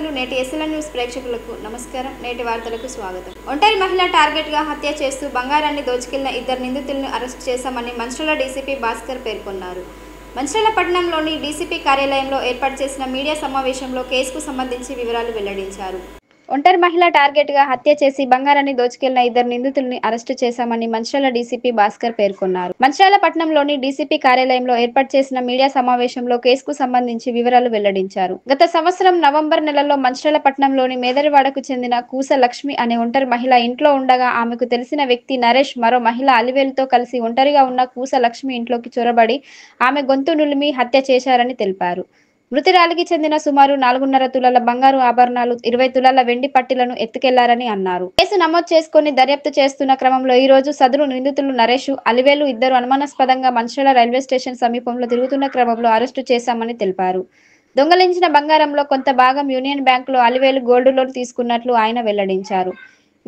అభిమానులు నేటి SLN news ప్రేక్షకులకు నమస్కారం. నేటి వార్తలకు స్వాగతం. ఒంటరి మహిళ టార్గెట్ గా హత్య చేస్తూ బంగారాన్ని దోచుకెళ్లిన ఇద్దరు నిందితులను అరెస్ట్ చేశామని మంచిర్యాల డీసీపీ భాస్కర్ పేర్కొన్నారు. మంచిర్యాల పట్టణంలోని డీసీపీ కార్యాలయంలో ఏర్పాటు చేసిన మీడియా సమావేశంలో కేసుకు సంబంధించి వివరాలు వెల్లడించారు. ఒంటరి మహిళ టార్గెట్ గా హత్య చేసి బంగారాన్ని దోచుకెళ్లిన ఇద్దరు నిందితుల్ని అరెస్టు చేశామని మంచిర్యాల డీసీపీ భాస్కర్ పేర్కొన్నారు. మంచిర్యాల పట్టణంలోని డీసీపీ కార్యాలయంలో ఏర్పాటు చేసిన మీడియా సమావేశంలో కేసుకు సంబంధించి వివరాలు వెల్లడించారు. గత సంవత్సరం నవంబర్ నెలలో మంచిర్యాల పట్టణంలోని మేదరివాడకు చెందిన కూస లక్ష్మి అనే ఒంటరి మహిళ ఇంట్లో ఉండగా ఆమెకు తెలిసిన వ్యక్తి నరేష్ మరో మహిళ అలివేలుతో కలిసి ఒంటరిగా ఉన్న కూస లక్ష్మి ఇంట్లోకి చొరబడి ఆమె గొంతు నులిమి హత్య చేశారని తెలిపారు. మృతురాలికి చెందిన సుమారు 4.5 తులాల బంగారు ఆభరణాలు, 20 తులాల వెండి పట్టీలను ఎత్తుకెళ్లారని అన్నారు. కేసు నమోదు చేసుకుని దర్యాప్తు చేస్తున్న క్రమంలో ఈ రోజు సదరు నిందితులు నరేష్, అలివేలు ఇద్దరు అనుమానాస్పదంగా మంచిర్యాల రైల్వే స్టేషన్ సమీపంలో తిరుగుతున్న క్రమంలో అరెస్టు చేశామని తెలిపారు. దొంగలించిన బంగారంలో కొంత భాగం యూనియన్ బ్యాంకులో అలివేలు గోల్డ్ లోన్ తీసుకున్నట్లు ఆయన వెల్లడించారు.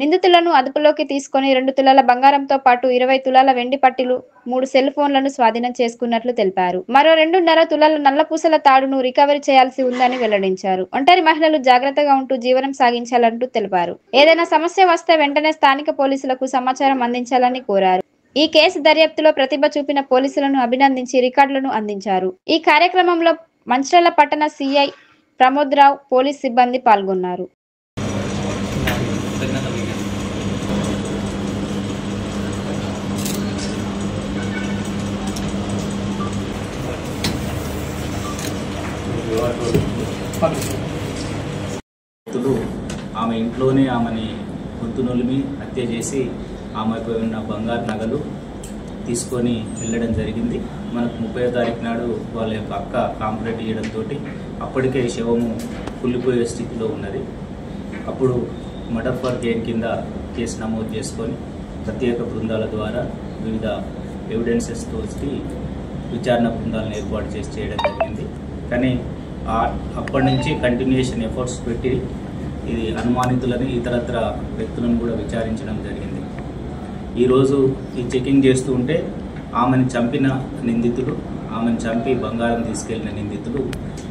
నిందితులను అదుపులోకి తీసుకుని 2 తులాల బంగారంతో పాటు 20 తులాల వెండి పట్టీలు, 3 సెల్ ఫోన్లను స్వాధీనం చేసుకున్నట్లు తెలిపారు. మరో 2.5 తులాల నల్లపూసల తాడును రికవరీ చేయాల్సి ఉందని వెల్లడించారు. ఒంటరి మహిళలు జాగ్రత్తగా ఉంటూ జీవనం సాగించాలంటూ తెలిపారు. ఏదైనా సమస్య వస్తే వెంటనే స్థానిక పోలీసులకు సమాచారం అందించాలని కోరారు. ఈ కేసు దర్యాప్తులో ప్రతిభ చూపిన పోలీసులను అభినందించి రికార్డులను అందించారు. ఈ కార్యక్రమంలో మంచిర్యాల పట్టణ సిఐ ప్రమోద్రావు, పోలీస్ సిబ్బంది పాల్గొన్నారు. ఆమె ఇంట్లోనే ఆమెని గొంతు నులిమి హత్య చేసి ఆమెకు ఉన్న బంగారు నగలు తీసుకొని వెళ్ళడం జరిగింది. మనకు 30వ తారీఖు నాడు వాళ్ళ యొక్క అక్క కాంప్లైంట్ చేయడంతో అప్పటికే శవము కుళ్ళిపోయే స్థితిలో ఉన్నది. అప్పుడు మర్డర్ ఫర్ గెయిన్ కింద కేసు నమోదు చేసుకొని ప్రత్యేక బృందాల ద్వారా వివిధ ఎవిడెన్సెస్ తోటి విచారణ బృందాలను ఏర్పాటు చేసి చేయడం జరిగింది. కానీ అప్పటి నుంచి కంటిన్యూషన్ ఎఫర్ట్స్ పెట్టి ఇది అనుమానితులని ఇతరత్ర వ్యక్తులను కూడా విచారించడం జరిగింది. ఈరోజు ఈ చెకింగ్ చేస్తూ ఉంటే ఆమెను చంపిన నిందితులు, ఆమెను చంపి బంగారం తీసుకెళ్లిన నిందితులు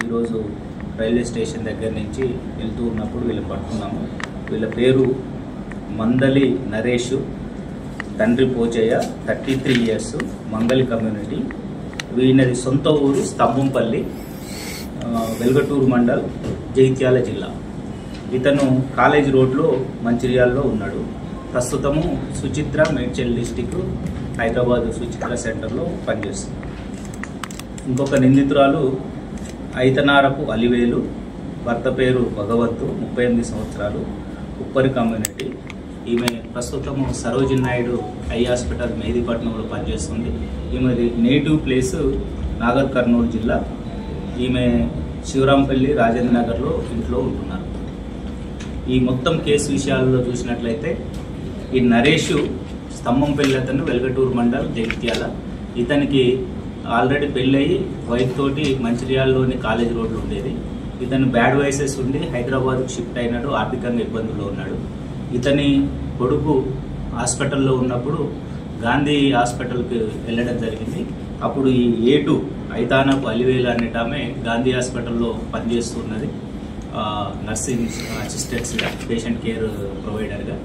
ఈరోజు రైల్వే స్టేషన్ దగ్గర నుంచి వెళ్తూ ఉన్నప్పుడు వీళ్ళని పట్టుకున్నాము. వీళ్ళ పేరు మందలి నరేష్, తండ్రి పోచయ్య, 33 years, మంగళి కమ్యూనిటీ. వీళ్ళది సొంత ఊరు స్తంభంపల్లి, వెల్గటూరు మండల్, జగిత్యాల జిల్లా. ఇతను కాలేజ్ రోడ్లో మంచిర్యాలలో ఉన్నాడు. ప్రస్తుతము సుచిత్ర మేడ్చల్ డిస్టిక్ హైదరాబాద్ సుచిత్ర సెంటర్లో పనిచేస్తుంది. ఇంకొక నిందితురాలు ఐతనారపు అలివేలు, భర్త పేరు భగవంతు, 38 సంవత్సరాలు, ఉప్పరి కమ్యూనిటీ. ఈమె ప్రస్తుతము సరోజిని నాయుడు ఐ హాస్పిటల్ మెహదీపట్నంలో పనిచేస్తుంది. ఈమెది నేటివ్ ప్లేసు నాగర్ కర్నూలు జిల్లా. ఈమె శివరాంపల్లి రాజేంద్ర నగర్లో ఇంట్లో ఉంటున్నారు. ఈ మొత్తం కేసు విషయాల్లో చూసినట్లయితే ఈ నరేష్ స్తంభంపల్లి అతను వెల్గటూరు మండల్ జగిత్యాల. ఇతనికి ఆల్రెడీ పెళ్ళయి వైఫ్ తోటి మంచిర్యాలలోని కాలేజ్ రోడ్లు ఉండేది. ఇతను బ్యాడ్ వైసెస్ ఉండి హైదరాబాద్కు షిఫ్ట్ అయినాడు, ఆర్థికంగా ఇబ్బందుల్లో ఉన్నాడు. ఇతని కొడుకు హాస్పిటల్లో ఉన్నప్పుడు గాంధీ హాస్పిటల్కి వెళ్ళడం జరిగింది. అప్పుడు ఈ A2 ఐతానపు అలివేలు అనేటామె గాంధీ హాస్పిటల్లో పనిచేస్తున్నది, నర్సింగ్ అసిస్టెంట్స్గా, పేషెంట్ కేర్ ప్రొవైడర్గా.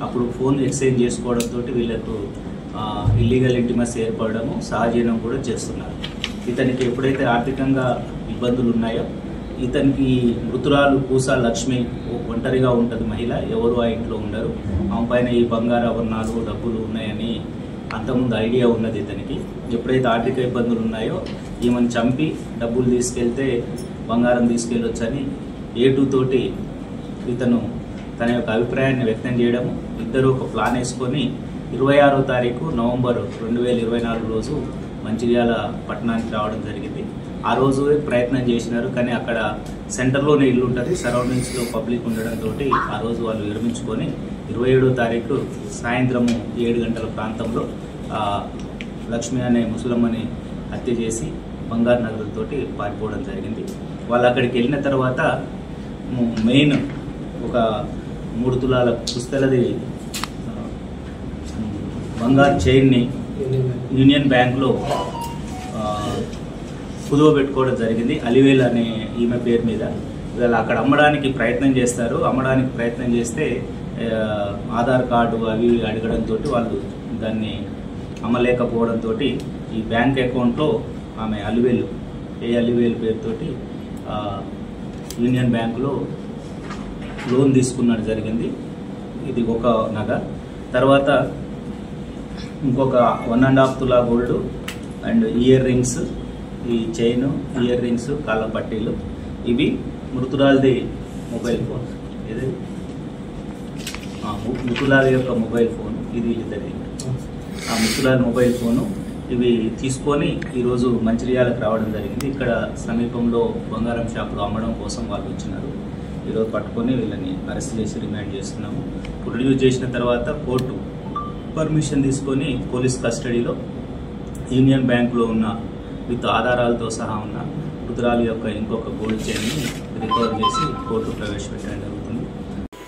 అప్పుడు ఫోన్ ఎక్స్చేంజ్ చేసుకోవడంతో వీళ్ళకు ఇల్లీగల్ ఇంటిమసీ ఏర్పడము, సహజీవనం కూడా చేస్తున్నారు. ఇతనికి ఎప్పుడైతే ఆర్థికంగా ఇబ్బందులు ఉన్నాయో ఇతనికి మృతురాలు కూస లక్ష్మి ఒంటరిగా ఉంటుంది మహిళ, ఎవరు ఆ ఇంట్లో ఉండరు. ఆమె పైన ఈ బంగారు ఆభరణాలు, డబ్బులు ఉన్నాయని అంతకుముందు ఐడియా ఉన్నది ఇతనికి. ఎప్పుడైతే ఆర్థిక ఇబ్బందులు ఉన్నాయో ఈమెను చంపి డబ్బులు తీసుకెళ్తే బంగారం తీసుకెళ్ళొచ్చని A2 తోటి ఇతను తన యొక్క అభిప్రాయాన్ని వ్యక్తం చేయడము. ఇద్దరు ఒక ప్లాన్ వేసుకొని 26వ తారీఖు నవంబర్ 2024 రోజు మంచిర్యాల పట్టణానికి రావడం జరిగింది. ఆ రోజు ప్రయత్నం చేసినారు, కానీ అక్కడ సెంటర్లోనే ఇల్లు ఉంటుంది, సరౌండింగ్స్లో పబ్లిక్ ఉండడంతో ఆ రోజు వాళ్ళు విరమించుకొని 27వ తారీఖు సాయంత్రము 7 గంటల ప్రాంతంలో లక్ష్మి అనే ముసలమ్మని హత్య చేసి బంగారు నగలతోటి పారిపోవడం జరిగింది. వాళ్ళు అక్కడికి వెళ్ళిన తర్వాత మెయిన్ ఒక 3 తులాల పుస్తలది బంగారు చైన్ని యూనియన్ బ్యాంక్లో కుదువ పెట్టుకోవడం జరిగింది అలివేల్ అనే ఈమె పేరు మీద. వీళ్ళు అక్కడ అమ్మడానికి ప్రయత్నం చేస్తారు. అమ్మడానికి ప్రయత్నం చేస్తే ఆధార్ కార్డు అవి అడగడంతో వాళ్ళు దాన్ని అమ్మలేకపోవడంతో ఈ బ్యాంక్ అకౌంట్లో ఆమె అలివేలు పేరుతోటి యూనియన్ బ్యాంకులో లోన్ తీసుకున్నట్టు జరిగింది. ఇది ఒక నగ. తర్వాత ఇంకొక 1.5 తులా గోల్డ్ అండ్ ఇయర్ రింగ్స్, ఈ చైన్, ఇయర్ రింగ్స్, కాళ్ళ పట్టీలు, ఇవి మృతురాలిది మొబైల్ ఫోన్. ఇది మృతురాలి యొక్క మొబైల్ ఫోన్, ఇది ఇద్దరిది. ఆ మృతురాలి మొబైల్ ఫోను ఇవి తీసుకొని ఈరోజు మంచిర్యాలకు రావడం జరిగింది. ఇక్కడ సమీపంలో బంగారం షాపులో అమ్మడం కోసం వాళ్ళు వచ్చినారు. ఈరోజు పట్టుకొని వీళ్ళని అరెస్ట్ చేసి రిమాండ్ చేస్తున్నాము. ప్రొడ్యూస్ చేసిన తర్వాత కోర్టు పర్మిషన్ తీసుకొని పోలీస్ కస్టడీలో యూనియన్ బ్యాంకులో ఉన్న విత్ ఆధారాలతో సహా ఉన్న మృతురాలి యొక్క ఇంకొక గోల్డ్ చైన్ని రికవర్ చేసి కోర్టు ప్రవేశపెట్టడం జరుగుతుంది.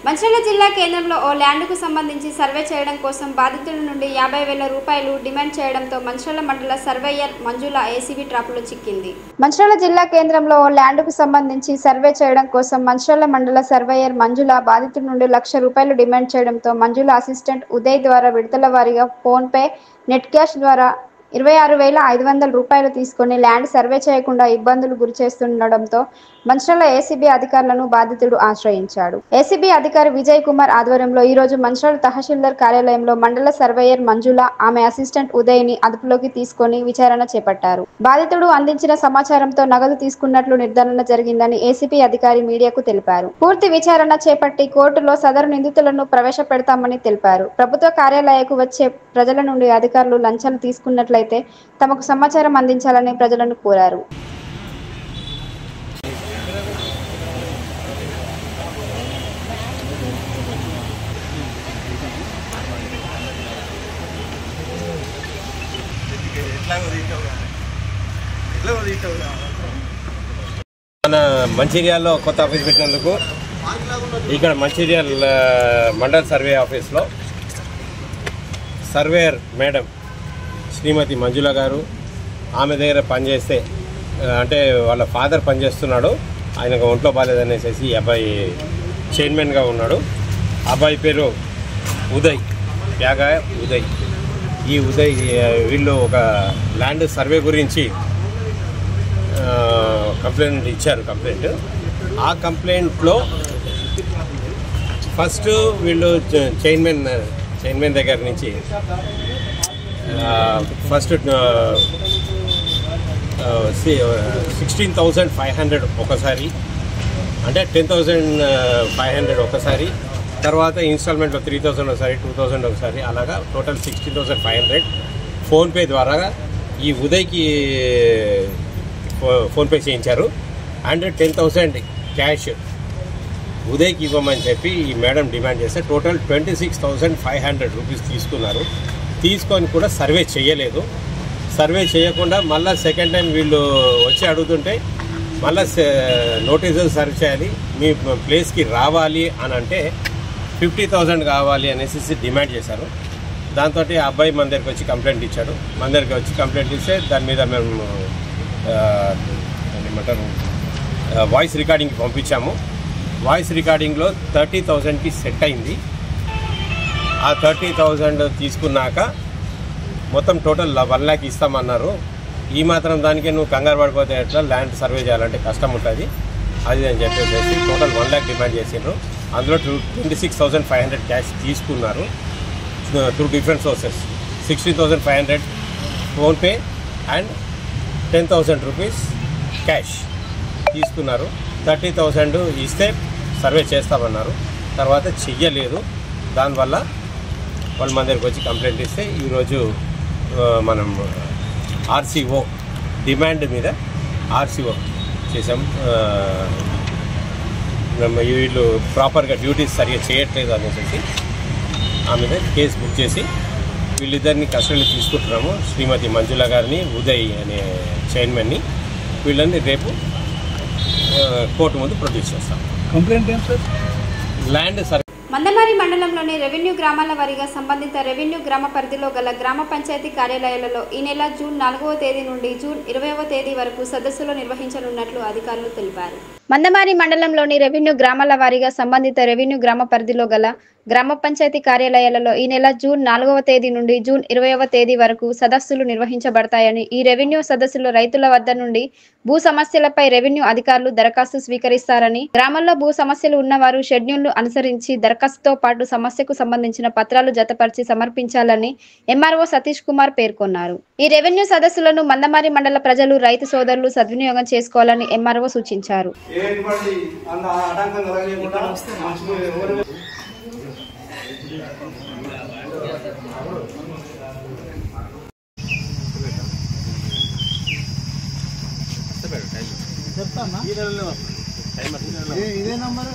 మంచిర్యాల జిల్లా కేంద్రంలో ఓ ల్యాండ్కు సంబంధించి సర్వే చేయడం కోసం బాధితుల నుండి 50,000 రూపాయలు డిమాండ్ చేయడంతో మంచిర్యాల మండల సర్వేయర్ మంజుల ఏసీబీ ట్రాప్లో చిక్కింది. మంచిర్యాల జిల్లా కేంద్రంలో ఓ ల్యాండ్కు సంబంధించి సర్వే చేయడం కోసం మంచిర్యాల మండల సర్వేయర్ మంజుల బాధితుల నుండి 1,00,000 రూపాయలు డిమాండ్ చేయడంతో మంజుల అసిస్టెంట్ ఉదయ్ ద్వారా విడతల వారీగా ఫోన్పే, నెట్ క్యాష్ ద్వారా 26,500 రూపాయలు తీసుకుని ల్యాండ్ సర్వే చేయకుండా ఇబ్బందులు గురి చేస్తుండడంతో మంచిర్యాల ఏసీబీ అధికారులను బాధితుడు ఆశ్రయించాడు. ఏసీబీ అధికారి విజయ్ కుమార్ ఆధ్వర్యంలో ఈరోజు మంచిర్యాల తహసీల్దార్ కార్యాలయంలో మండల సర్వేయర్ మంజుల, ఆమె అసిస్టెంట్ ఉదయ్ని అదుపులోకి తీసుకొని విచారణ చేపట్టారు. బాధితుడు అందించిన సమాచారంతో నగదు తీసుకున్నట్లు నిర్ధారణ జరిగిందని ఏసీబీ అధికారి మీడియాకు తెలిపారు. పూర్తి విచారణ చేపట్టి కోర్టులో సదరు నిందితులను ప్రవేశపెడతామని తెలిపారు. ప్రభుత్వ కార్యాలయకు వచ్చే ప్రజల నుండి అధికారులు లంచాలు తీసుకున్నట్లయితే తమకు సమాచారం అందించాలని ప్రజలను కోరారు. మన మంచిర్యాలలో కొత్త ఆఫీస్ పెట్టినందుకు ఇక్కడ మంచిర్యాల మండల్ సర్వే ఆఫీస్లో సర్వేయర్ మేడం శ్రీమతి మంజుల గారు, ఆమె దగ్గర పనిచేస్తే అంటే వాళ్ళ ఫాదర్ పనిచేస్తున్నాడు, ఆయనకు ఒంట్లో బాగాలేదనేసి ఈ అబ్బాయి చైర్మన్గా ఉన్నాడు. అబ్బాయి పేరు ఉదయ్, యాగాయ ఉదయ్. ఈ ఉదయ్ వీళ్ళు ఒక ల్యాండ్ సర్వే గురించి కంప్లైంట్ ఇచ్చారు. ఆ కంప్లైంట్లో ఫస్ట్ వీళ్ళు చైర్మన్ దగ్గర నుంచి ఫస్ట్ 16,500 ఒకసారి, అంటే 10,500 ఒకసారి, తర్వాత ఇన్స్టాల్మెంట్లో 3,000 ఒకసారి, 2,000 ఒకసారి, అలాగా టోటల్ 16,500 ఫోన్పే ద్వారా ఈ ఉదయ్కి ఫోన్పే చేయించారు. అండ్ 10,000 క్యాష్ ఉదయ్కి ఇవ్వమని చెప్పి ఈ మేడం డిమాండ్ చేస్తే టోటల్ 26,500 రూపీస్ తీసుకున్నారు. తీసుకొని కూడా సర్వే చేయలేదు. సర్వే చేయకుండా మళ్ళీ సెకండ్ టైం వీళ్ళు వచ్చి అడుగుతుంటే మళ్ళీ నోటీసులు సర్వ్ చేయాలి, మీ ప్లేస్కి రావాలి అని అంటే 50,000 కావాలి అనేసి డిమాండ్ చేశారు. దాంతో ఆ అబ్బాయి మన దగ్గరికి వచ్చి కంప్లైంట్ ఇచ్చాడు. మన దగ్గరికి వచ్చి కంప్లైంట్ ఇస్తే దాని మీద మేము ఏమంటారు వాయిస్ రికార్డింగ్కి పంపించాము. వాయిస్ రికార్డింగ్లో 30,000కి సెట్ అయింది. ఆ 30,000 తీసుకున్నాక మొత్తం టోటల్ 1 lakh ఇస్తామన్నారు. ఈ మాత్రం దానికి నువ్వు కంగారు పడిపోతే ఎట్లా, ల్యాండ్ సర్వే చేయాలంటే కష్టం ఉంటుంది అది అని చెప్పేసి టోటల్ 1 lakh డిమాండ్ చేసిండ్రు. అందులో 26,500 క్యాష్ తీసుకున్నారు through different sources. 16,500 PhonePe and 10,000 rupees cash తీసుకున్నారు. 30,000 ఇస్తే సర్వే చేస్తామన్నారు. తర్వాత చెయ్యలేదు. దానివల్ల వాళ్ళు మన దగ్గరికి వచ్చి కంప్లైంట్ ఇస్తే ఈరోజు మనం ఆర్సీఓ డిమాండ్ మీద ఆర్సీఓ చేసాం. వీళ్ళు ప్రాపర్గా డ్యూటీస్ సరిగ్గా చేయట్లేదు అనేసి ఆ మీద కేసు బుక్ చేసి వీళ్ళిద్దరిని కస్టడీలో తీసుకుంటున్నాము. శ్రీమతి మంజుల గారిని, ఉదయ్ అనే చైర్మన్ని. వీళ్ళని రేపు కోర్టు ముందు ప్రొడ్యూస్ చేస్తాం. కంప్లైంట్ ఏం సార్? ల్యాండ్ సర్వే మందమారి మండలంలోని రెవెన్యూ గ్రామాల వారీగా సంబంధిత రెవెన్యూ గ్రామ పరిధిలో గల గ్రామ పంచాయతీ కార్యాలయాలలో ఈ నెల జూన్ 4వ తేదీ నుండి జూన్ 20వ తేదీ వరకు సదస్సులు నిర్వహించనున్నట్లు అధికారులు తెలిపారు. మందమారి మండలంలోని రెవెన్యూ గ్రామాల వారీగా సంబంధిత రెవెన్యూ గ్రామ పరిధిలో గల గ్రామ పంచాయతీ కార్యాలయాలలో ఈ నెల జూన్ 4వ తేదీ నుండి జూన్ 20వ తేదీ వరకు సదస్సులు నిర్వహించబడతాయని, ఈ రెవెన్యూ సదస్సులో రైతుల వద్ద నుండి భూ సమస్యలపై రెవెన్యూ అధికారులు దరఖాస్తు స్వీకరిస్తారని, గ్రామంలో భూ సమస్యలు ఉన్నవారు షెడ్యూల్ను అనుసరించి దరఖాస్తుతో పాటు సమస్యకు సంబంధించిన పత్రాలు జతపరిచి సమర్పించాలని ఎంఆర్ఓ సతీష్ కుమార్ పేర్కొన్నారు. ఈ రెవెన్యూ సదస్సులను మందమారి మండల ప్రజలు, రైతు సోదరులు సద్వినియోగం చేసుకోవాలని ఎంఆర్ఓ సూచించారు. ఇదే నంబర్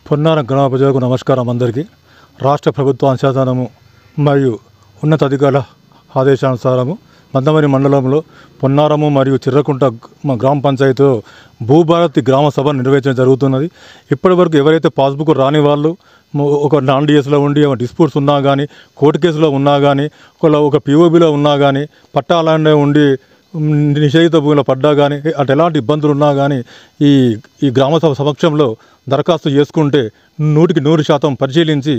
పొన్నారం గ్రామ ప్రజలకు నమస్కారం. అందరికీ రాష్ట్ర ప్రభుత్వ అనుశాసనము మరియు ఉన్నతాధికారుల ఆదేశానుసారము మందమరి మండలంలో పొన్నారము మరియు చిర్రకుంట గ్రామ పంచాయతీలో భూభారతి గ్రామ సభ నిర్వహించడం జరుగుతున్నది. ఇప్పటివరకు ఎవరైతే పాస్బుక్ రాని వాళ్ళు ఒక నాన్ డిఎస్లో ఉండి డిస్ప్యూట్స్ ఉన్నా కానీ, కోర్టు కేసులో ఉన్నా కానీ, ఒక పిఓబిలో ఉన్నా కానీ, పట్టాలనే ఉండి నిషేధిత భూమిలో పడ్డా కానీ, అటు ఎలాంటి ఇబ్బందులు ఉన్నా కానీ ఈ గ్రామ సభ సమక్షంలో దరఖాస్తు చేసుకుంటే 100% పరిశీలించి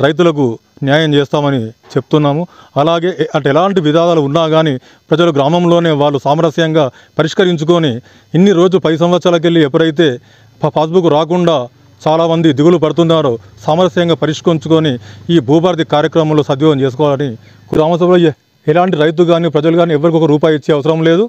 రైతులకు న్యాయం చేస్తామని చెప్తున్నాము. అలాగే అటు ఎలాంటి విధానాలు ఉన్నా కానీ ప్రజలు గ్రామంలోనే వాళ్ళు సామరస్యంగా పరిష్కరించుకొని ఇన్ని రోజు 10 సంవత్సరాలకి వెళ్ళి ఎప్పుడైతే పాస్బుక్ రాకుండా చాలామంది దిగులు పడుతున్నారో సామరస్యంగా పరిష్కరించుకొని ఈ భూభారతి కార్యక్రమంలో సద్వినియోగం చేసుకోవాలని గ్రామసభలో ఎలాంటి రైతు కానీ ప్రజలు కానీ ఎవరికి ఒక రూపాయి ఇచ్చే అవసరం లేదు.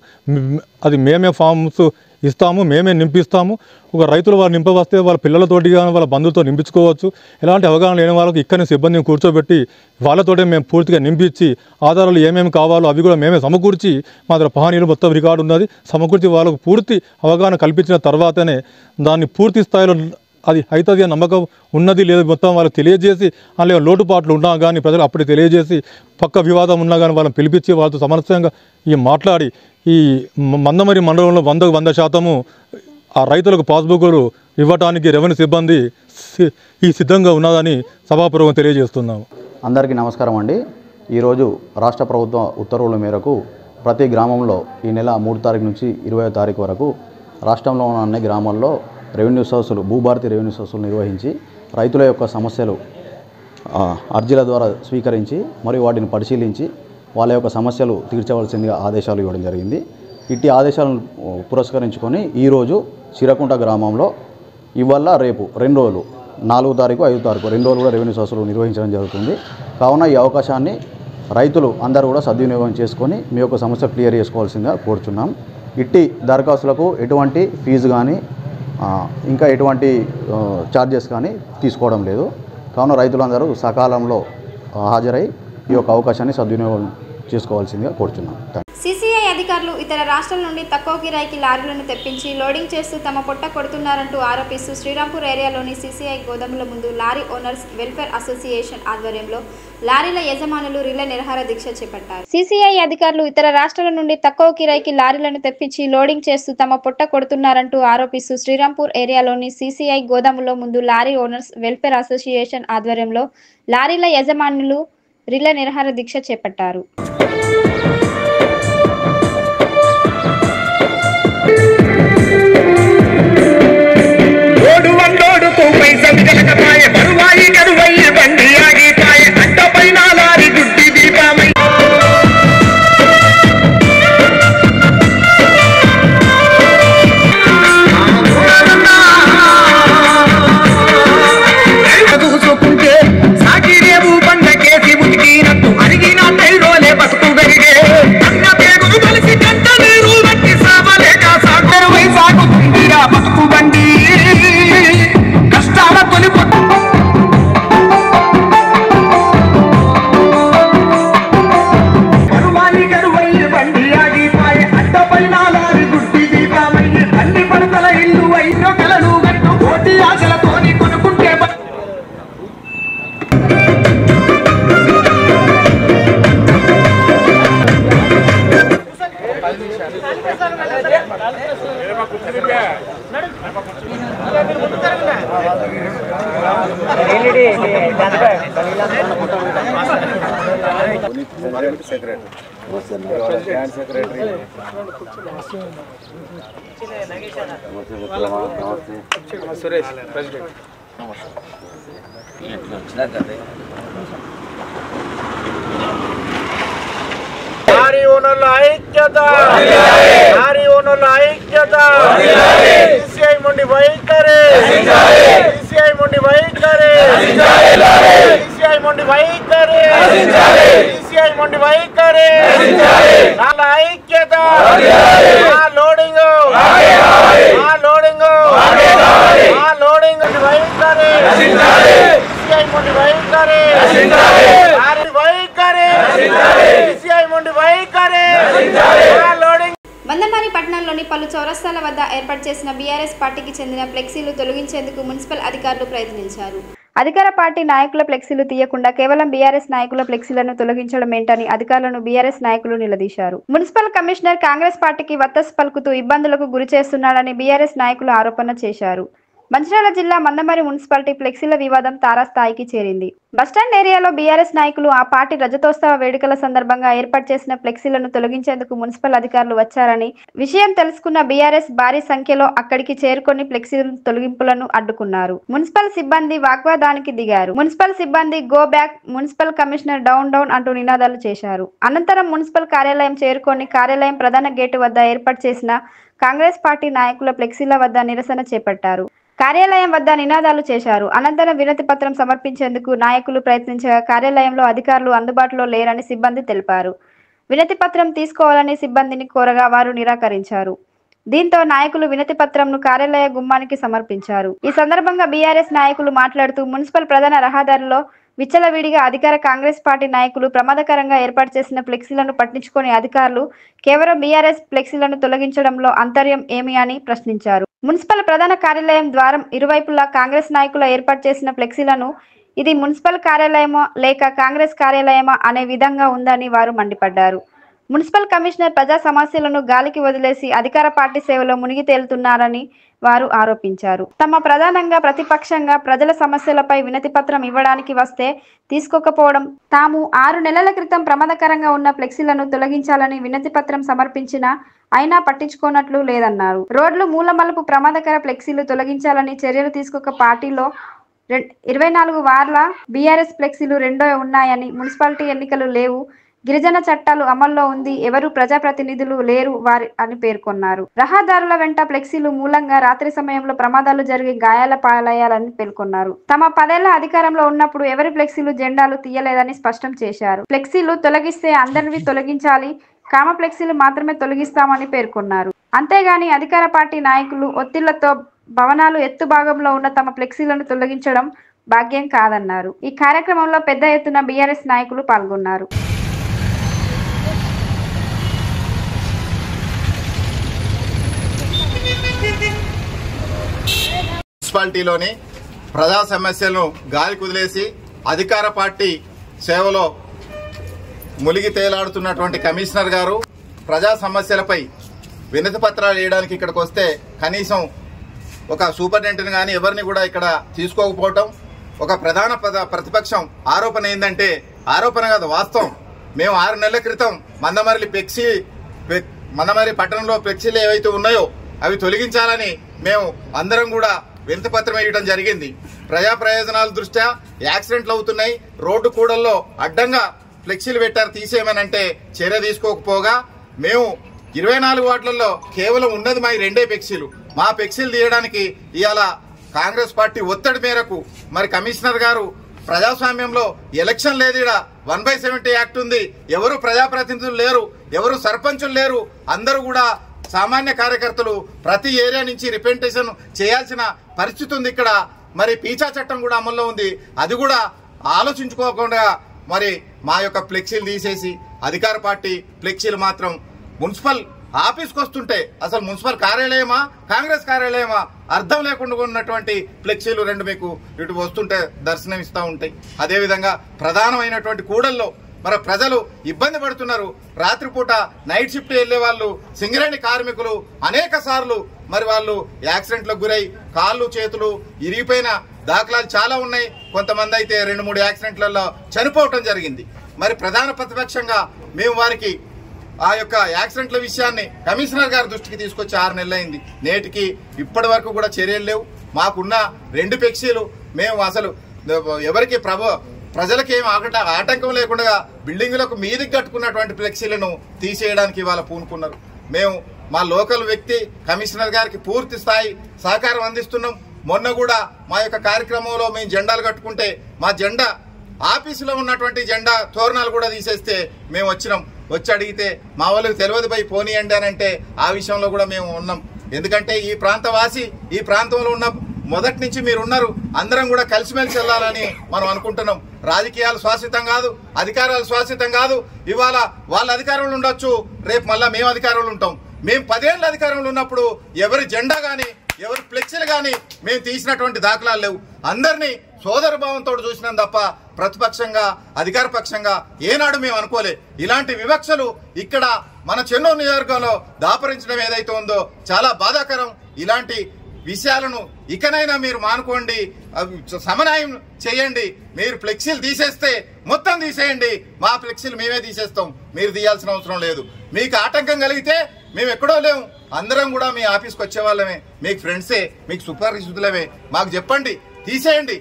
అది మేమే ఫామ్స్ ఇస్తాము, మేమే నింపిస్తాము. ఒక రైతులు వాళ్ళు నింపవస్తే వాళ్ళ పిల్లలతోటి కానీ వాళ్ళ బంధువులతో నింపించుకోవచ్చు. ఎలాంటి అవగాహన లేని వాళ్ళకి ఇక్కడనే సిబ్బందిని కూర్చోబెట్టి వాళ్ళతోటే మేము పూర్తిగా నింపించి ఆధారాలు ఏమేమి కావాలో అవి కూడా మేమే సమకూర్చి మా దగ్గర పహానీలు మొత్తం రికార్డు ఉన్నది సమకూర్చి వాళ్ళకు పూర్తి అవగాహన కల్పించిన తర్వాతనే దాన్ని పూర్తి స్థాయిలో అది అవుతుంది అని నమ్మకం ఉన్నది లేదు మొత్తం వాళ్ళకి తెలియజేసి అందులో లోటుపాట్లు ఉన్నా కానీ ప్రజలు అప్పుడు తెలియజేసి పక్క వివాదం ఉన్నా కానీ వాళ్ళని పిలిపించి వాళ్ళతో సమరస్యంగా మాట్లాడి ఈ మందమరి మండలంలో 100% ఆ రైతులకు పాస్బుక్లు ఇవ్వటానికి రెవెన్యూ సిబ్బంది సిద్ధంగా ఉన్నదని సభాపూర్వకంగా తెలియజేస్తున్నాము. అందరికీ నమస్కారం అండి. ఈరోజు రాష్ట్ర ప్రభుత్వ ఉత్తర్వుల మేరకు ప్రతి గ్రామంలో ఈ నెల 3 తారీఖు నుంచి 20వ తారీఖు వరకు రాష్ట్రంలో ఉన్న అన్ని గ్రామాల్లో రెవెన్యూ సదస్సులు భూభారతి రెవెన్యూ సదస్సులు నిర్వహించి రైతుల యొక్క సమస్యలు అర్జీల ద్వారా స్వీకరించి మరియు వాటిని పరిశీలించి వాళ్ళ యొక్క సమస్యలు తీర్చవలసిందిగా ఆదేశాలు ఇవ్వడం జరిగింది. ఇట్టి ఆదేశాలను పురస్కరించుకొని ఈరోజు చిరకుంట గ్రామంలో ఇవాళ రేపు 2 రోజులు 4వ తారీఖు 5వ తారీఖు 2 రోజులు కూడా రెవెన్యూ సదస్సులు నిర్వహించడం జరుగుతుంది. కావున ఈ అవకాశాన్ని రైతులు అందరూ కూడా సద్వినియోగం చేసుకొని మీ యొక్క సమస్య క్లియర్ చేసుకోవాల్సిందిగా కోరుచున్నాం. ఇట్టి దరఖాస్తులకు ఎటువంటి ఫీజు కానీ ఇంకా ఎటువంటి ఛార్జెస్ కానీ తీసుకోవడం లేదు. కావున రైతులందరూ సకాలంలో హాజరై ఈ యొక్క అవకాశాన్ని సద్వినియోగం చేసుకోవాల్సిందిగా కోరుచున్నాం. సిసిఐ అధికారులు ఇతర రాష్ట్రాల నుండి తక్కువ కిరాయికి లారీలను తెప్పించి లోడింగ్ చేస్తూ తమ పొట్ట కొడుతున్నారంటూ ఆరోపిస్తూ శ్రీరాంపూర్ ఏరియాలోని సిసిఐ గోదాముల ముందు లారీ ఓనర్స్ వెల్ఫేర్ అసోసియేషన్ ఆధ్వర్యంలో లారీల యజమానులు రిలే నిరాహార దీక్ష చేపట్టారు. సిసిఐ అధికారులు ఇతర రాష్ట్రాల నుండి తక్కువ కిరాయికి లారీలను తెప్పించి లోడింగ్ చేస్తూ తమ పొట్ట కొడుతున్నారంటూ ఆరోపిస్తూ శ్రీరాంపూర్ ఏరియాలోని సిసిఐ గోదాముల ముందు లారీ ఓనర్స్ వెల్ఫేర్ అసోసియేషన్ ఆధ్వర్యంలో లారీల యజమానులు రిలే నిరాహార దీక్ష చేపట్టారు. కష్టాల తొలి సురేష్ ప్రెసిడెంట్ నారీ ఓనర్ల ఐక్యత, నారీ ఓనర్ల ఐక్యత, సిసిఐ మొండి వైఖరి, సిసిఐ మొండి వైఖరి, సిసిఐ మొండి వైఖరి, సిసిఐ మొండి వైఖరి, నాల ఐక్యత, ఆ లోడింగ్, ఆ లోడింగ్, ఆ లోడింగ్ వైఖరి, సిసిఐ మొండి వైఖరి, నారీ వైఖరి, సిసిఐ మొండి వైఖరి, ఆ లోడింగ్. మందమరి పట్టణంలోని పలు చౌరస్తాల వద్ద ఏర్పాటు చేసిన బీఆర్ఎస్ పార్టీకి చెందిన ఫ్లెక్సీలు తొలగించేందుకు మున్సిపల్ అధికారులు ప్రయత్నించారు. అధికార పార్టీ నాయకుల ఫ్లెక్సీలు తీయకుండా కేవలం బీఆర్ఎస్ నాయకుల ఫ్లెక్సీలను తొలగించడం ఏంటని అధికారులను బీఆర్ఎస్ నాయకులు నిలదీశారు. మున్సిపల్ కమిషనర్ కాంగ్రెస్ పార్టీకి వత్తసు పలుకుతూ ఇబ్బందులకు గురి చేస్తున్నాడని బీఆర్ఎస్ నాయకులు ఆరోపణ చేశారు. మంచిర్యాల జిల్లా మందమరి మున్సిపాలిటీ ఫ్లెక్సీల వివాదం తారాస్థాయికి చేరింది. బస్టాండ్ ఏరియాలో బీఆర్ఎస్ నాయకులు ఆ పార్టీ రజతోత్సవ వేడుకల సందర్భంగా ఏర్పాటు చేసిన ఫ్లెక్సీలను తొలగించేందుకు మున్సిపల్ అధికారులు వచ్చారని విషయం తెలుసుకున్న బీఆర్ఎస్ భారీ సంఖ్యలో అక్కడికి చేరుకొని ఫ్లెక్సీల తొలగింపులను అడ్డుకున్నారు. మున్సిపల్ సిబ్బంది వాగ్వాదానికి దిగారు. మున్సిపల్ సిబ్బంది go back, municipal commissioner down down అంటూ నినాదాలు చేశారు. అనంతరం మున్సిపల్ కార్యాలయం చేరుకొని కార్యాలయం ప్రధాన గేటు వద్ద ఏర్పాటు చేసిన కాంగ్రెస్ పార్టీ నాయకుల ఫ్లెక్సీల వద్ద నిరసన చేపట్టారు. కార్యాలయం వద్ద నినాదాలు చేశారు. అనంతరం వినతి పత్రం సమర్పించేందుకు నాయకులు ప్రయత్నించగా కార్యాలయంలో అధికారులు అందుబాటులో లేరని సిబ్బంది తెలిపారు. వినతి పత్రం తీసుకోవాలని సిబ్బందిని కోరగా వారు నిరాకరించారు. దీంతో నాయకులు వినతి పత్రంను కార్యాలయ గుమ్మానికి సమర్పించారు. ఈ సందర్భంగా బీఆర్ఎస్ నాయకులు మాట్లాడుతూ మున్సిపల్ ప్రధాన రహదారిలో విచ్చలవిడిగా అధికార కాంగ్రెస్ పార్టీ నాయకులు ప్రమాదకరంగా ఏర్పాటు చేసిన ఫ్లెక్సీలను పట్టించుకునే అధికారులు కేవలం బీఆర్ఎస్ ఫ్లెక్సీలను తొలగించడంలో అంతర్యం ఏమి అని ప్రశ్నించారు. మున్సిపల్ ప్రధాన కార్యాలయం ద్వారం ఇరువైపులా కాంగ్రెస్ నాయకులు ఏర్పాటు చేసిన ఫ్లెక్సీలను ఇది మున్సిపల్ కార్యాలయమా లేక కాంగ్రెస్ కార్యాలయమా అనే విధంగా ఉందని వారు మండిపడ్డారు. మున్సిపల్ కమిషనర్ ప్రజా సమస్యలను గాలికి వదిలేసి అధికార పార్టీ సేవలో మునిగి తేలుతున్నారని వారు ఆరోపించారు. తమ ప్రధానంగా ప్రతిపక్షంగా ప్రజల సమస్యలపై వినతి పత్రం ఇవ్వడానికి వస్తే తీసుకోకపోవడం, తాము 6 నెలల క్రితం ప్రమాదకరంగా ఉన్న ఫ్లెక్సీలను తొలగించాలని వినతి పత్రం సమర్పించినా అయినా పట్టించుకోనట్లు లేదన్నారు. రోడ్లు మూలమలుపు ప్రమాదకర ఫ్లెక్సీలు తొలగించాలని చర్యలు తీసుకోక పార్టీలో 24 వార్ల బీఆర్ఎస్ ఫ్లెక్సీలు రెండో ఉన్నాయని, మున్సిపాలిటీ ఎన్నికలు లేవు, గిరిజన చట్టాలు అమల్లో ఉంది, ఎవరు ప్రజాప్రతినిధులు లేరు వారి అని పేర్కొన్నారు. రహదారుల వెంట ఫ్లెక్సీలు మూలంగా రాత్రి సమయంలో ప్రమాదాలు జరిగి గాయాల పాలయ్యాలని పేర్కొన్నారు. తమ 10 ఏళ్ల అధికారంలో ఉన్నప్పుడు ఎవరి ఫ్లెక్సీలు జెండాలు తీయలేదని స్పష్టం చేశారు. ఫ్లెక్సీలు తొలగిస్తే అందరివి తొలగించాలి, కామ ఫ్లెక్సీలు మాత్రమే తొలగిస్తామని పేర్కొన్నారు. అంతేగాని అధికార పార్టీ నాయకులు ఒత్తిళ్లతో భవనాలు ఎత్తు భాగంలో ఉన్న తమ ఫ్లెక్సీలను తొలగించడం భాగ్యం కాదన్నారు. ఈ కార్యక్రమంలో పెద్ద ఎత్తున బీఆర్ఎస్ నాయకులు పాల్గొన్నారు. మున్సిపాలిటీలోని ప్రజా సమస్యలను గాలి కుదిలేసి అధికార పార్టీ సేవలో ములిగి తేలాడుతున్నటువంటి కమిషనర్ గారు ప్రజా సమస్యలపై వినతి పత్రాలు వేయడానికి ఇక్కడికి వస్తే కనీసం ఒక సూపరింటెండెంట్ కానీ ఎవరిని కూడా ఇక్కడ తీసుకోకపోవటం, ఒక ప్రధాన ప్రతిపక్షం ఆరోపణ ఏంటంటే, ఆరోపణ కాదు వాస్తవం, మేము 6 నెలల క్రితం మందమరి పట్టణంలో ఫ్లెక్సీలు ఏవైతే ఉన్నాయో అవి తొలగించాలని మేము అందరం కూడా వినతి పత్రం వేయడం జరిగింది. ప్రజా ప్రయోజనాల దృష్ట్యా యాక్సిడెంట్లు అవుతున్నాయి, రోడ్డు కూడల్లో అడ్డంగా ఫ్లెక్సీలు పెట్టారు, తీసేయమనంటే చర్య తీసుకోకపోగా మేము 24 వార్డులలో కేవలం ఉన్నది మా 2 ఫ్లెక్సీలు, మా ఫ్లెక్సీలు తీయడానికి ఇవాళ కాంగ్రెస్ పార్టీ ఒత్తిడి మేరకు మరి కమిషనర్ గారు ప్రజాస్వామ్యంలో ఎలక్షన్ లేదు, ఇక్కడ 1/70 యాక్ట్ ఉంది, ఎవరు ప్రజాప్రతినిధులు లేరు, ఎవరు సర్పంచులు లేరు, అందరూ కూడా సామాన్య కార్యకర్తలు ప్రతి ఏరియా నుంచి రిప్రజెంటేషన్ చేయాల్సిన పరిస్థితి ఉంది. ఇక్కడ మరి పీచా చట్టం కూడా అమల్లో ఉంది, అది కూడా ఆలోచించుకోకుండా మరి మా యొక్క ఫ్లెక్సీలు తీసేసి అధికార పార్టీ ఫ్లెక్సీలు మాత్రం మున్సిపల్ ఆఫీస్కి వస్తుంటే అసలు మున్సిపల్ కార్యాలయమా కాంగ్రెస్ కార్యాలయమా అర్థం లేకుండా ఉన్నటువంటి ఫ్లెక్సీలు 2 మీకు ఇటు వస్తుంటే దర్శనం ఇస్తూ ఉంటాయి. అదేవిధంగా ప్రధానమైనటువంటి కూడల్లో మరి ప్రజలు ఇబ్బంది పడుతున్నారు. రాత్రిపూట నైట్ షిఫ్ట్ వెళ్లే వాళ్ళు, సింగరేణి కార్మికులు అనేక సార్లు మరి వాళ్ళు యాక్సిడెంట్లకు గురై కాళ్ళు చేతులు ఇరిగిపోయిన దాఖలాలు చాలా ఉన్నాయి. కొంతమంది అయితే 2-3 యాక్సిడెంట్లలో చనిపోవటం జరిగింది. మరి ప్రధాన ప్రతిపక్షంగా మేము వారికి ఆ యొక్క యాక్సిడెంట్ల విషయాన్ని కమిషనర్ గారి దృష్టికి తీసుకొచ్చి 6 నెలలైంది. నేటికి ఇప్పటి వరకు కూడా చర్యలు లేవు. మాకున్న 2 ఫ్లెక్సీలు మేము అసలు ఎవరికి ప్రజలకి ఏం ఆటంకం లేకుండా బిల్డింగులకు మీదికి కట్టుకున్నటువంటి ఫ్లెక్సీలను తీసేయడానికి ఇవాళ పూనుకున్నారు. మేము మా లోకల్ వ్యక్తి కమిషనర్ గారికి పూర్తి స్థాయి సహకారం అందిస్తున్నాం. మొన్న కూడా మా యొక్క కార్యక్రమంలో మేము జెండాలు కట్టుకుంటే మా జెండా ఆఫీసులో ఉన్నటువంటి జెండా తోరణాలు కూడా తీసేస్తే మేము వచ్చి అడిగితే మా వాళ్ళకి తెలియదు పోయి పోనీయండి అని అంటే ఆ విషయంలో కూడా మేము ఉన్నాం. ఎందుకంటే ఈ ప్రాంతవాసి ఈ ప్రాంతంలో ఉన్న మొదటి నుంచి మీరు ఉన్నారు, అందరం కూడా కలిసిమెలిసి వెళ్ళాలని మనం అనుకుంటున్నాం. రాజకీయాలు శాశ్వతం కాదు, అధికారాలు శాశ్వతం కాదు. ఇవాళ వాళ్ళ అధికారంలో ఉండొచ్చు, రేపు మళ్ళా మేము అధికారంలో ఉంటాం. మేము 10 ఏళ్ళ అధికారంలో ఉన్నప్పుడు ఎవరి జెండా కానీ ఎవరి ఫ్లెక్సీలు కానీ మేము తీసినటువంటి దాఖలాలు లేవు. అందరినీ సోదర భావంతో చూసినాం తప్ప ప్రతిపక్షంగా అధికార పక్షంగా ఏనాడు మేము అనుకోలే. ఇలాంటి వివక్షలు ఇక్కడ మన చెన్నూరు నియోజకవర్గంలో దాపరించడం ఏదైతే ఉందో చాలా బాధాకరం. ఇలాంటి విషయాలను ఇకనైనా మీరు మానుకోండి, సమన్వయం చేయండి. మీరు ఫ్లెక్సీలు తీసేస్తే మొత్తం తీసేయండి, మా ఫ్లెక్సీలు మేమే తీసేస్తాం, మీరు తీయాల్సిన అవసరం లేదు. మీకు ఆటంకం కలిగితే మేము ఎక్కడో లేము, అందరం కూడా మీ ఆఫీస్కి వచ్చేవాళ్ళమే, మీకు ఫ్రెండ్సే, మీకు సుపరిచితులమే. మాకు చెప్పండి, తీసేయండి,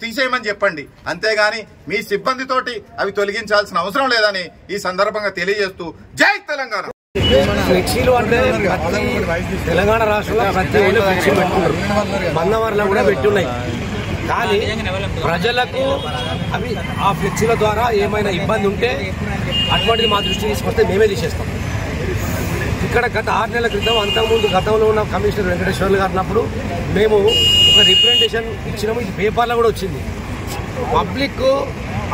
తీసేయమని చెప్పండి. అంతేగాని మీ సిబ్బందితోటి అవి తొలగించాల్సిన అవసరం లేదని ఈ సందర్భంగా తెలియజేస్తూ జై తెలంగాణ. ఫ్లెక్సీలు అంటే తెలంగాణ రాష్ట్రంలో ప్రతి ఊళ్ళో ఫ్లెక్సీలు పెట్టుకున్నారు, మన్నవర్లో కూడా పెట్టున్నాయి. కానీ ప్రజలకు అవి ఆ ఫ్లెక్సీల ద్వారా ఏమైనా ఇబ్బంది ఉంటే అటువంటిది మా దృష్టికి తీసుకొస్తే మేమే తీసేస్తాం. ఇక్కడ గత 6 నెలల క్రితం అంతకుముందు గతంలో ఉన్న కమిషనర్ వెంకటేశ్వర్లు గారు ఉన్నప్పుడు మేము ఒక రిప్రజెంటేషన్ ఇచ్చినాము. ఇది పేపర్లో కూడా వచ్చింది. పబ్లిక్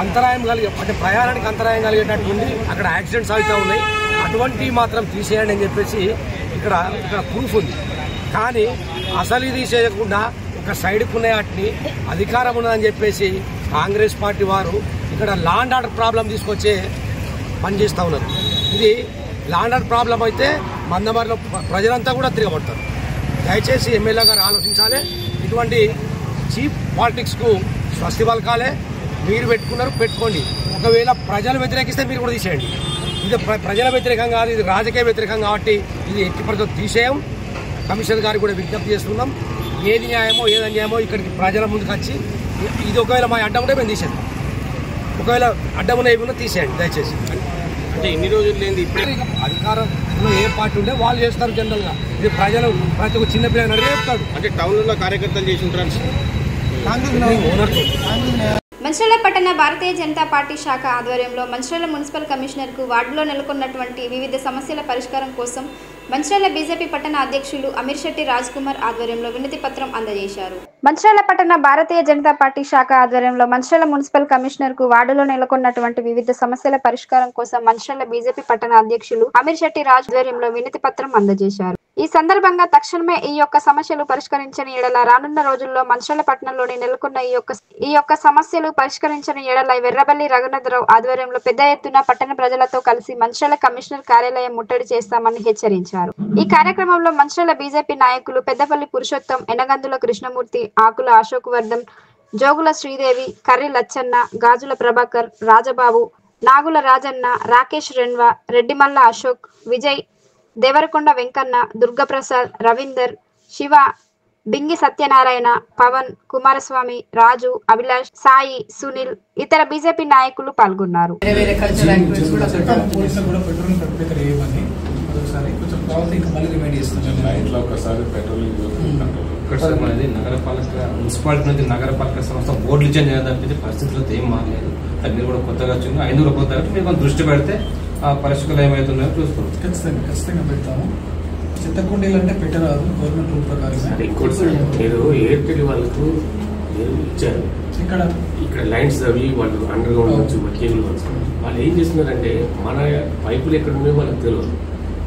అంతరాయం అంటే ప్రయాణానికి అంతరాయం కలిగేటట్టు ఉంది, అక్కడ యాక్సిడెంట్స్ అవుతూ ఉన్నాయి, అటువంటివి మాత్రం తీసేయండి అని చెప్పేసి ఇక్కడ ప్రూఫ్ ఉంది. కానీ అసలు ఇది చేయకుండా ఒక సైడ్కు ఉన్న వాటిని అధికారం ఉన్నదని చెప్పేసి కాంగ్రెస్ పార్టీ వారు ఇక్కడ లా అండ్ ఆర్డర్ ప్రాబ్లం తీసుకొచ్చే పనిచేస్తూ ఉన్నారు. ఇది లా అండ్ ఆర్డర్ ప్రాబ్లం అయితే మందమరిలో ప్రజలంతా కూడా తిరగబడతారు. దయచేసి ఎమ్మెల్యే గారు ఆలోచించాలి. ఇటువంటి చీప్ పాలిటిక్స్కు స్వస్తి పలకాలే. మీరు పెట్టుకున్నారు, పెట్టుకోండి. ఒకవేళ ప్రజలు వ్యతిరేకిస్తే మీరు కూడా తీసేయండి. ఇది ప్రజల వ్యతిరేకం కాదు, ఇది రాజకీయ వ్యతిరేకం కాబట్టి ఇది ఎట్టి పరిస్థితుల్లో తీసేయం. కమిషనర్ గారికి కూడా విజ్ఞప్తి చేస్తున్నాం. ఏది న్యాయమో ఏది అన్యాయమో ఇక్కడికి ప్రజల ముందుకు వచ్చి ఇది ఒకవేళ మా అడ్డం ఉంటే మేము తీసేద్దాం, ఒకవేళ అడ్డం ఉన్న తీసేయండి దయచేసి. అంటే ఇన్ని రోజులు లేని ఇప్పుడే అధికారంలో ఏ పార్టీ ఉంటే వాళ్ళు చేస్తారు. జనరల్గా ఇది ప్రజలు ప్రతి ఒక్క చిన్న పిల్లలు అడిగే చెప్తాడు. అంటే టౌన్లో కార్యకర్తలు చేసి ఉంటారు. మంచిర్యాల పట్టణ భారతీయ జనతా పార్టీ శాఖ ఆధ్వర్యంలో మంచిర్యాల మున్సిపల్ కమిషనర్కు వార్డులో నెలకొన్నటువంటి వివిధ సమస్యల పరిష్కారం కోసం మంచిర్యాల బీజేపీ పట్టణ అధ్యక్షులు అమీర్ శెట్టి రాజ్ కుమార్ ఆధ్వర్యంలో వినతి పత్రం అందజేశారు. మంచిర్యాల పట్టణ భారతీయ జనతా పార్టీ శాఖ ఆధ్వర్యంలో మంచిర్యాల మున్సిపల్ కమిషనర్కు వార్డులో నెలకొన్నటువంటి వివిధ సమస్యల పరిష్కారం కోసం మంచిర్యాల బీజేపీ పట్టణ అధ్యక్షులు అమీర్ శెట్టి రాజ్ ఆధ్వర్యంలో వినతి పత్రం అందజేశారు. ఈ సందర్భంగా తక్షణమే ఈ యొక్క సమస్యలు పరిష్కరించని ఎడల రానున్న రోజుల్లో మంచిర్యాల పట్టణంలోని నెలకొన్న ఈ యొక్క సమస్యలు పరిష్కరించని ఎడల వెర్రబల్లి రఘునాథరావు ఆధ్వర్యంలో పెద్ద ఎత్తున పట్టణ ప్రజలతో కలిసి మంచిర్యాల కమిషనర్ కార్యాలయం ముట్టడి చేస్తామని హెచ్చరించారు. ఈ కార్యక్రమంలో మంచిర్యాల బీజేపీ నాయకులు పెద్దపల్లి పురుషోత్తం, ఎనగందుల కృష్ణమూర్తి, ఆకుల అశోక్ వర్ధన్, జోగుల శ్రీదేవి, కర్రి లచ్చన్న, గాజుల ప్రభాకర్, రాజబాబు, నాగుల రాజన్న, రాకేష్ రెన్వా, రెడ్డిమల్ల అశోక్, విజయ్, దేవరకొండ వెంకన్న, దుర్గప్రసాద్, రవీందర్, శివ, బింగి సత్యనారాయణ, పవన్, కుమారస్వామి, రాజు, అభిలాష్, సాయి, సునీల్, ఇతర బీజేపీ నాయకులు పాల్గొన్నారు. మున్సిపాలిటీ నుంచి నగరపాలక సంస్థ బోర్డులు చేంజ్ తప్పించి పరిస్థితుల్లో ఏం మారలేదు. మీరు కూడా కొత్తగా వచ్చింది 500 కొత్తగా మీరు కొంచెం దృష్టి పెడితే ఆ పరిస్థితులు ఏమవుతున్నాయో చూసుకోవచ్చు. ఖచ్చితంగా పెడతాము. చిత్తకుండీలు అంటే పెట్టరాదు, గవర్నమెంట్ రూల్ ప్రకారం. ఇంకోటి మీరు ఎయిర్టెల్ వాళ్ళకు ఇచ్చారు, ఇక్కడ లైన్స్ అవి వాళ్ళు అండర్ గ్రౌండ్ నుంచి కేబుల్ వాళ్ళు ఏం చేస్తున్నారంటే మన పైపులు ఎక్కడ ఉన్నాయో వాళ్ళకి తెలియదు.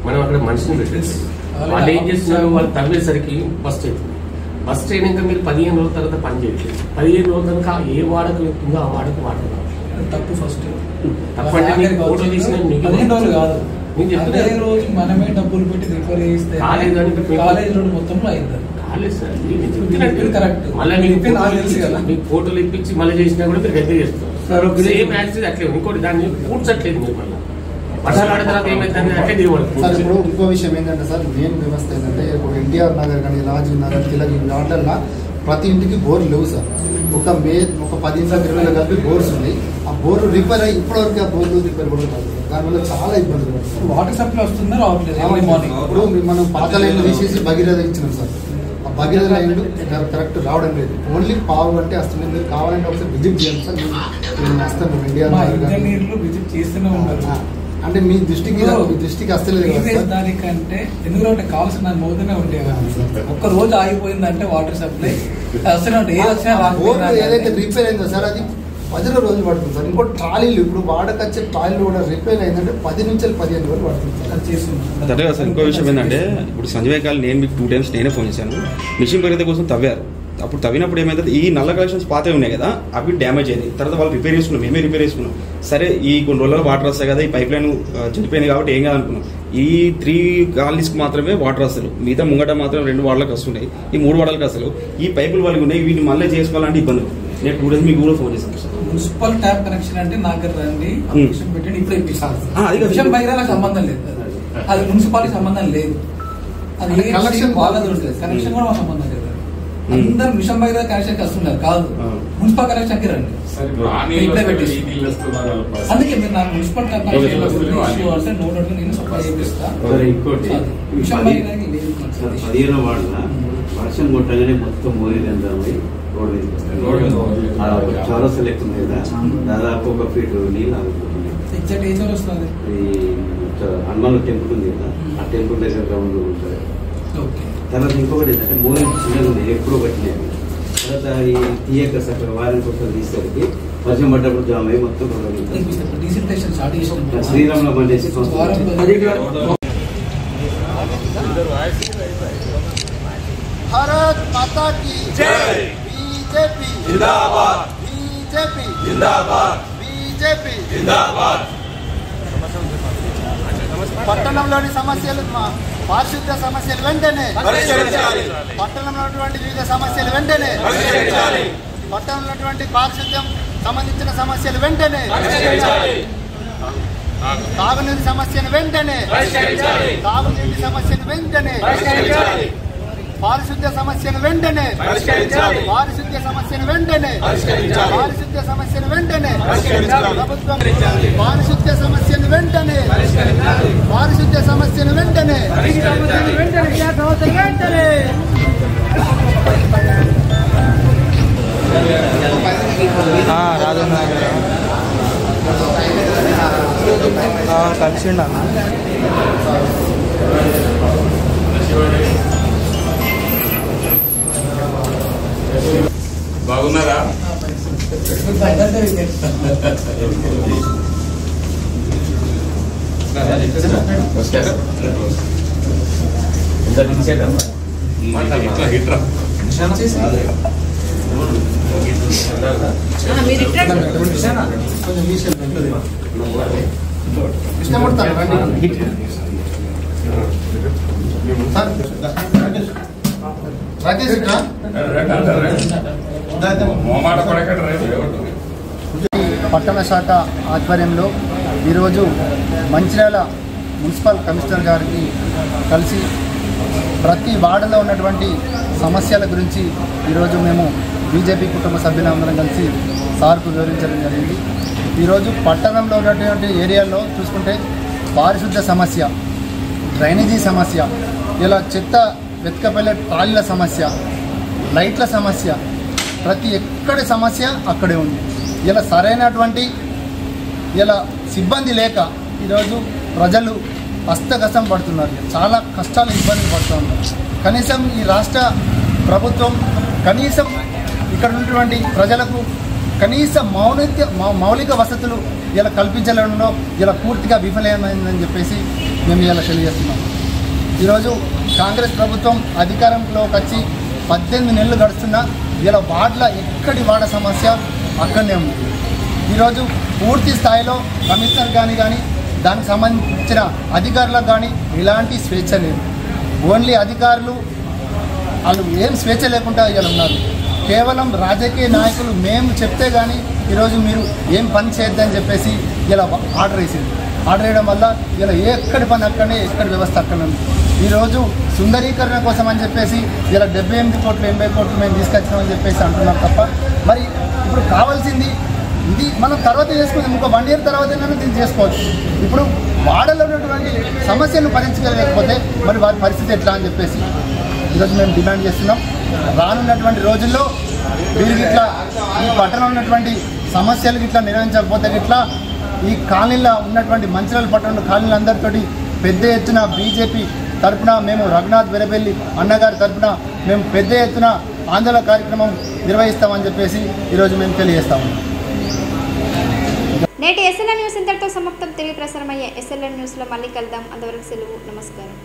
మనం అక్కడ మనిషిని పెట్టేసి వాళ్ళు ఏం చేస్తున్నారు, వాళ్ళు తవ్వేసరికి బస్ట్ అవుతుంది. బస్ట్ అయినాక మీరు 15 రోజుల తర్వాత పని చేయట్లేదు. 15 రోజుల తర్వాత ఏ వాడక ఉందో ఆ వాడక వాడక తప్పు. ఫస్ట్ తప్పంటే ఫోటో తీసిన 15 రోజులు కాదు, అదే రోజు మనమే డబ్బులు పెట్టి రిపేర్ చేస్తే కాలేజ్ రోడ్ మొత్తంలో అయింది. కరెక్ట్. మళ్ళీ తెలుసు కదా, మీకు ఫోటోలు ఇప్పించి మళ్ళీ చేసినా కూడా మీరు గట్టి చేస్తారు. సేమ్ యాక్సిడెంట్ అట్లే ఇంకోటి దాన్ని పూడ్చట్లేదు మీరు మళ్ళీ ఇప్పుడు ఇంకో విషయం ఏంటంటే సార్, మెయిన్ వ్యవస్థ ఏంటంటే ఇప్పుడు ఎన్టీఆర్ నగర్ కానీ రాజీవ్ నగర్ తిలక్ వాటిల్లో ప్రతి ఇంటికి బోర్లు లేవు సార్. ఒక 10 ఇంట్ల 20 కలిపి బోర్స్ ఉన్నాయి. ఆ బోర్లు రిపేర్ అయ్యి ఇప్పటివరకు ఆ బోర్లు రిపేర్ కూడా కాదు. దానివల్ల చాలా ఇబ్బందులు పడుతుంది. వాటర్ సప్లై వస్తుందా రావట్లేదు. ఇప్పుడు మనం పాత లైన్లు తీసేసి భగీరథ ఇచ్చినాం సార్. ఆ భగీరథ లైన్లు కరెక్ట్ రావడం లేదు. ఓన్లీ పావు అంటే వస్తుంది. మీరు కావాలంటే ఒకసారి విజిట్ చేయండి సార్. మేము వస్తాం ఎన్టీఆర్ విజిట్ చేస్తూనే ఉంటారు. అంటే మీ దృష్టికి వస్తలేదు దానికంటే ఎందుకంటే కావాల్సిన మోదనే ఉండేవాళ్ళు. ఒక్క రోజు ఆగిపోయిందంటే వాటర్ సప్లై ఏదైతే రిపేర్ అయిందో సార్ అది 10 రోజులు పడుతుంది సార్. ఇంకోటి ట్రాలీలు ఇప్పుడు వాడకొచ్చే ట్రాలీలు కూడా రిపేర్ అయిందంటే 10 నుంచి 15 రోజులు పడుతుంది సార్. చేస్తుంది సార్. ఇంకో విషయం ఏంటంటే ఇప్పుడు సంజయ్ కాల్ నేను మీకు 2 times నేనే ఫోన్ చేశాను. మిషన్ పరిగెత్త కోసం తవ్వారు. అప్పుడు తవ్వినప్పుడు ఏమైంది, ఈ నల్ల కలెక్షన్స్ పాతవి ఉన్నాయి కదా అవి డ్యామేజ్ అయ్యాయి. తర్వాత వాళ్ళు రిపేర్ చేసుకున్నాం, మేమే రిపేర్ చేసుకున్నాం. సరే ఈ కొన్ని రోజుల్లో వాటర్ వస్తాయి కదా, ఈ పైప్ లైన్ చనిపోయింది కాబట్టి ఏం కాదనుకున్నాం. ఈ 3 కాలనీస్కి మాత్రమే వాటర్ వస్తారు. మిగతా ముంగట మాత్రం 2 వార్డులకు వస్తున్నాయి. ఈ 3 వార్డులకు అసలు ఈ పైపులు వాళ్ళకి ఉన్నాయి. వీటిని మళ్ళీ చేసుకోవాలంటే ఇబ్బంది. నేను 2 days మీకు కూడా ఫోన్ చేశాను సార్. మున్సిపల్ ట్యాప్ కనెక్షన్ అంటే నాకు రండి పెట్టండి ఇప్పుడు ఇప్పించాలి. బయట సంబంధం లేదు, అది మున్సిపాలిటీ సంబంధం లేదు. అది కనెక్షన్ వాళ్ళది ఉంటుంది. కనెక్షన్ కూడా మాకు సంబంధం లేదు. అందరు మిషన్ బయట కనెక్షన్ వస్తున్నారు కాదు, మున్సిపల్ కనెక్షన్కి రండి. అందుకే మీరు నాకు మున్సిపల్ అంటే నోట్ నేను సప్లై చేపిస్తాను. 15వ వార్డున వర్షం కొట్టగానే మొత్తం మోరీలందరూ రోడ్డు చౌరస్తా లెక్క ఉంది కదా, దాదాపు 1 feet నీళ్ళు ఆగుతుంది. ఈ హనుమాన్ టెంపుల్ ఉంది కదా, ఆ టెంపుల్ దగ్గర గ్రౌండ్ ఉంటుంది. తర్వాత ఇంకొకటి ఏంటంటే మోరీ చిన్నగా ఉన్నాయి, ఎప్పుడో పట్టినాయి. తర్వాత ఈ తీయక సక్కగా వారిని కొత్తలు తీసేసరికి వర్షం పడ్డప్పుడు జామ్ అయ్యి మొత్తం శ్రీరాములో పండేసి భారత్ మాతా కీ జై. బీజేపీ జిందాబాద్. బీజేపీ జిందాబాద్. బీజేపీ జిందాబాద్. పట్టణంలోని సమస్యలు, పారిశుద్ధ్య సమస్యలు వెంటనే పరిష్కరించాలి. పట్టణంలో ఉన్నటువంటి వివిధ సమస్యలు వెంటనే పరిష్కరించాలి. పట్టణంలో ఉన్నటువంటి పారిశుద్ధ్యం సంబంధించిన సమస్యలు వెంటనే పరిష్కరించాలి. తాగునీటి సమస్యను వెంటనే పరిష్కరించాలి. తాగునీటి సమస్యను వెంటనే పరిష్కరించాలి. పారిశుద్ధ్య సమస్యను వెంటనే పరిష్కరించాలి. పారిశుద్ధ్య సమస్యను వెంటనే పరిష్కరించాలి. పారిశుద్ధ్య సమస్యను వెంటనే పరిష్కరించాలి. ప్రభుత్వం పారిశుద్ధ్య సమస్యను వెంటనే పరిష్కరించాలి. పారిశుద్ధ్య సమస్యను వెంటనే పరిష్కరించాలి. వెంటనే రాజన్న కలిసిండ బాగున్నారా? పట్టణ శాఖ ఆధ్వర్యంలో ఈరోజు మంచిర్యాల మున్సిపల్ కమిషనర్ గారికి కలిసి ప్రతి వార్డులో ఉన్నటువంటి సమస్యల గురించి ఈరోజు మేము బీజేపీ కుటుంబ సభ్యులందరం కలిసి సార్కు వివరించడం జరిగింది. ఈరోజు పట్టణంలో ఉన్నటువంటి ఏరియాల్లో చూసుకుంటే పారిశుద్ధ్య సమస్య, డ్రైనేజీ సమస్య, ఇలా చెత్త వెతకపల్లె ట్రాలీల సమస్య, లైట్ల సమస్య, ప్రతి ఎక్కడి సమస్య అక్కడే ఉంది. ఇలా సరైనటువంటి ఇలా సిబ్బంది లేక ఈరోజు ప్రజలు హస్తగతం పడుతున్నారు. చాలా కష్టాలు ఇబ్బందులు పడుతూ ఉన్నారు. కనీసం ఈ రాష్ట్ర ప్రభుత్వం కనీసం ఇక్కడ ఉన్నటువంటి ప్రజలకు కనీస మౌలిక వసతులు ఇలా కల్పించడంలో ఇలా పూర్తిగా విఫలమైందని చెప్పేసి మేము ఇలా తెలియజేస్తున్నాం. ఈరోజు కాంగ్రెస్ ప్రభుత్వం అధికారంలోకి వచ్చి 18 నెలలు గడుస్తున్నా ఇలా వార్డుల ఎక్కడి వార్డ సమస్య అక్కడనే ఉంది. ఈరోజు పూర్తి స్థాయిలో కమిషనర్ కానీ దానికి సంబంధించిన అధికారులకు కానీ ఎలాంటి స్వేచ్ఛ లేదు. ఓన్లీ అధికారులు వాళ్ళు ఏం స్వేచ్ఛ లేకుండా ఇలా ఉన్నారు. కేవలం రాజకీయ నాయకులు మేము చెప్తే కానీ ఈరోజు మీరు ఏం పని చేయొద్దని చెప్పేసి ఇలా ఆర్డర్ వేసింది. ఆర్డర్ వేయడం వల్ల ఇలా ఎక్కడి పని అక్కడనే, ఎక్కడి వ్యవస్థ అక్కడనే ఉంది. ఈరోజు సుందరీకరణ కోసం అని చెప్పేసి ఇలా 78 కోట్లు 80 కోట్లు మేము తీసుకొచ్చినామని చెప్పేసి అంటున్నాం తప్ప మరి ఇప్పుడు కావాల్సింది ఇది మనం తర్వాత చేసుకుందాం. ఇంకో 1 year తర్వాత దీన్ని చేసుకోవచ్చు. ఇప్పుడు వాడలో ఉన్నటువంటి సమస్యలను పరిష్కరించలేకపోతే మరి వారి పరిస్థితి ఎట్లా అని చెప్పేసి ఈరోజు మేము డిమాండ్ చేస్తున్నాం. రానున్నటువంటి రోజుల్లో వీరికి ఇట్లా ఈ పట్టణంలో ఉన్నటువంటి సమస్యలకు ఇట్లా నిర్వహించకపోతే ఇట్లా ఈ కాలనీలో ఉన్నటువంటి మంచిర్యాల పట్టణంలో కాలనీలందరితోటి పెద్ద ఎత్తున బీజేపీ తరఫున మేము రఘునాథ్ వెరబెల్లి అన్నగారి తరఫున మేము పెద్ద ఎత్తున ఆందోళన కార్యక్రమం నిర్వహిస్తామని చెప్పేసి ఈరోజు మేము తెలియజేస్తాము. నేటి ఎస్ఎల్ఎన్ న్యూస్ ఇంతటితో సమాప్తం. తిరిగి ప్రసారమయ్యే ఎస్ఎల్ఎన్ న్యూస్లో మళ్ళీ కలుద్దాం. అంతవరకు సెలవు. నమస్కారం.